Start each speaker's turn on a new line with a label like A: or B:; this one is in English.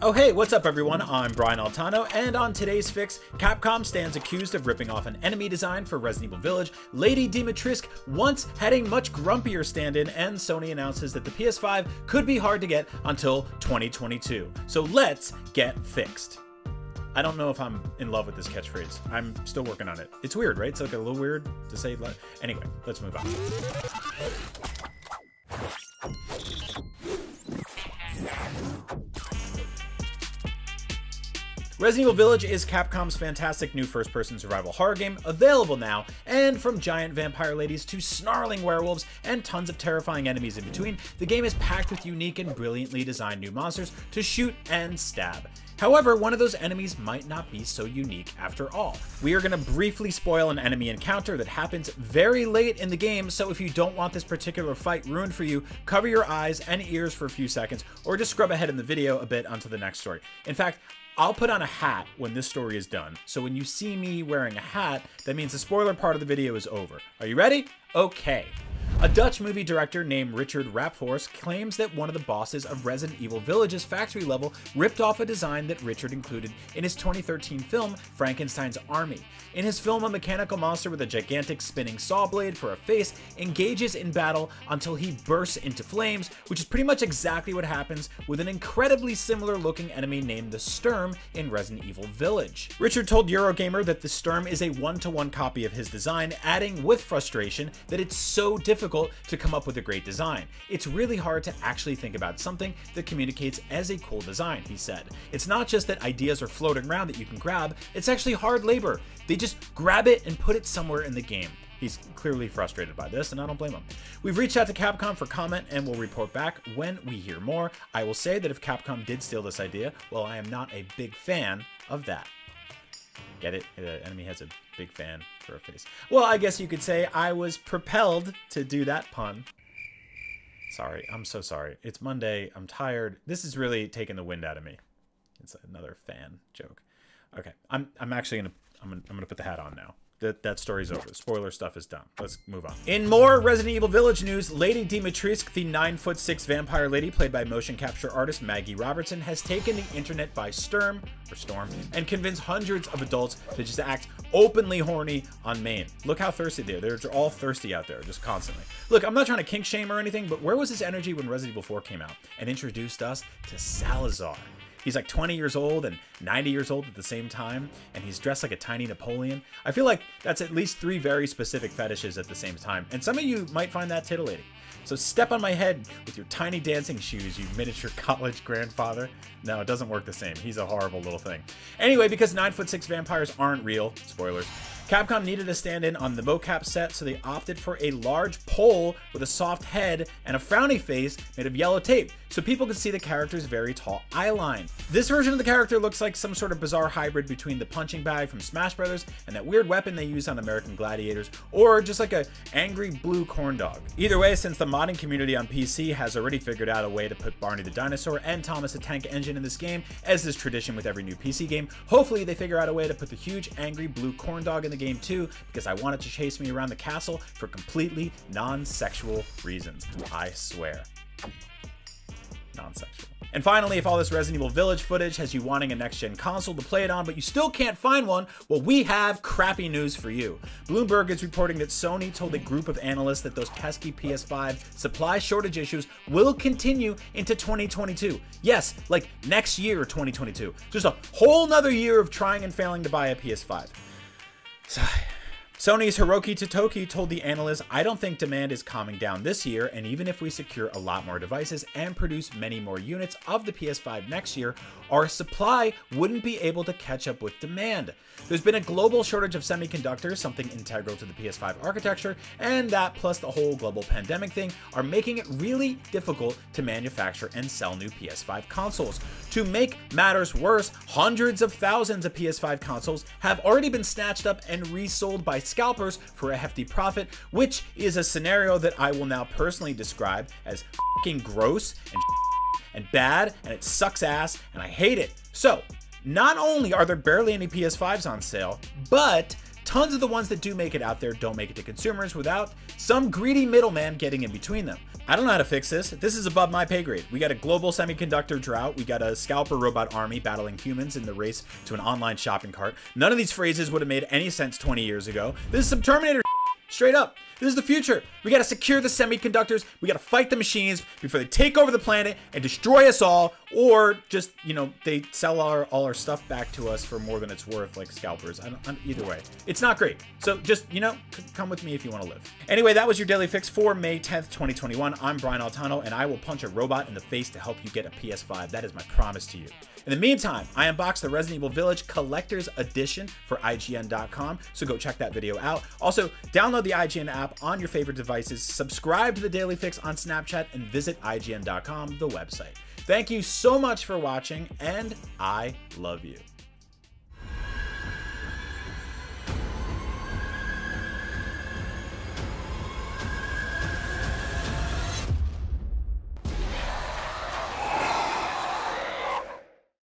A: Oh hey, what's up everyone? I'm Brian Altano, and on today's fix, Capcom stands accused of ripping off an enemy design for Resident Evil Village, Lady Dimitrescu once had a much grumpier stand-in, and Sony announces that the PS5 could be hard to get until 2022. So let's get fixed. I don't know if I'm in love with this catchphrase. I'm still working on it. It's weird, right? It's like a little weird to say. Anyway, let's move on. Resident Evil Village is Capcom's fantastic new first-person survival horror game, available now, and from giant vampire ladies to snarling werewolves and tons of terrifying enemies in between, the game is packed with unique and brilliantly designed new monsters to shoot and stab. However, one of those enemies might not be so unique after all. We are going to briefly spoil an enemy encounter that happens very late in the game, so if you don't want this particular fight ruined for you, cover your eyes and ears for a few seconds, or just scrub ahead in the video a bit onto the next story. In fact, I'll put on a hat when this story is done, so when you see me wearing a hat, that means the spoiler part of the video is over. Are you ready? Okay. A Dutch movie director named Richard Rapforce claims that one of the bosses of Resident Evil Village's factory level ripped off a design that Richard included in his 2013 film, Frankenstein's Army. In his film, a mechanical monster with a gigantic spinning saw blade for a face engages in battle until he bursts into flames, which is pretty much exactly what happens with an incredibly similar looking enemy named the Sturm in Resident Evil Village. Richard told Eurogamer that the Sturm is a one-to-one copy of his design, adding with frustration that it's so difficult to come up with a great design. It's really hard to actually think about something that communicates as a cool design, he said. It's not just that ideas are floating around that you can grab, it's actually hard labor. They just grab it and put it somewhere in the game. He's clearly frustrated by this, and I don't blame him. We've reached out to Capcom for comment, and we'll report back when we hear more. I will say that if Capcom did steal this idea, well, I am not a big fan of that. Get it? The enemy has a big fan for a face. Well, I guess you could say I was propelled to do that pun. Sorry, I'm so sorry. It's Monday. I'm tired. This is really taking the wind out of me. It's another fan joke. Okay, I'm actually gonna put the hat on now. That story's over. The spoiler stuff is done. Let's move on. In more Resident Evil Village news, Lady Dimitrescu, the 9'6" vampire lady played by motion capture artist Maggie Robertson, has taken the internet by storm and convinced hundreds of adults to just act openly horny on main. Look how thirsty they are. They're all thirsty out there, just constantly. Look, I'm not trying to kink shame or anything, but where was his energy when Resident Evil 4 came out and introduced us to Salazar? He's like 20 years old and 90 years old at the same time, and he's dressed like a tiny Napoleon. I feel like that's at least 3 very specific fetishes at the same time, and some of you might find that titillating. So step on my head with your tiny dancing shoes, you miniature college grandfather. No, it doesn't work the same. He's a horrible little thing. Anyway, because 9'6" vampires aren't real, spoilers, Capcom needed a stand-in on the mocap set, so they opted for a large pole with a soft head and a frowny face made of yellow tape, so people could see the character's very tall eye line. This version of the character looks like some sort of bizarre hybrid between the punching bag from Smash Brothers and that weird weapon they use on American Gladiators, or just like a angry blue corn dog. Either way, since the modding community on PC has already figured out a way to put Barney the Dinosaur and Thomas the Tank Engine in this game, as is tradition with every new PC game, hopefully they figure out a way to put the huge angry blue corn dog in the game too, because I want it to chase me around the castle for completely non-sexual reasons. I swear. Non-sexual. And finally, if all this Resident Evil Village footage has you wanting a next-gen console to play it on, but you still can't find one, well, we have crappy news for you. Bloomberg is reporting that Sony told a group of analysts that those pesky PS5 supply shortage issues will continue into 2022. Yes, like next year, 2022. Just a whole nother year of trying and failing to buy a PS5. Sigh. Sony's Hiroki Totoki told the analysts, "I don't think demand is calming down this year, and even if we secure a lot more devices and produce many more units of the PS5 next year, our supply wouldn't be able to catch up with demand. There's been a global shortage of semiconductors, something integral to the PS5 architecture, and that plus the whole global pandemic thing are making it really difficult to manufacture and sell new PS5 consoles. To make matters worse, hundreds of thousands of PS5 consoles have already been snatched up and resold by scalpers for a hefty profit, which is a scenario that I will now personally describe as fucking gross and bad, and it sucks ass, and I hate it. So, not only are there barely any PS5s on sale, but tons of the ones that do make it out there don't make it to consumers without some greedy middleman getting in between them. I don't know how to fix this. This is above my pay grade. We got a global semiconductor drought. We got a scalper robot army battling humans in the race to an online shopping cart. None of these phrases would have made any sense 20 years ago. This is some Terminator straight up. This is the future. We gotta secure the semiconductors. We gotta fight the machines before they take over the planet and destroy us all, or just, you know, they sell all our stuff back to us for more than it's worth, like scalpers. Either way, it's not great. So just, you know, come with me if you want to live. Anyway, that was your daily fix for May 10th, 2021. I'm Brian Altano, and I will punch a robot in the face to help you get a PS5. That is my promise to you. In the meantime, I unboxed the Resident Evil Village Collector's Edition for IGN.com, so go check that video out. Also, download the IGN app on your favorite devices, subscribe to the Daily Fix on Snapchat, and visit IGN.com, the website. Thank you so much for watching, and I love you.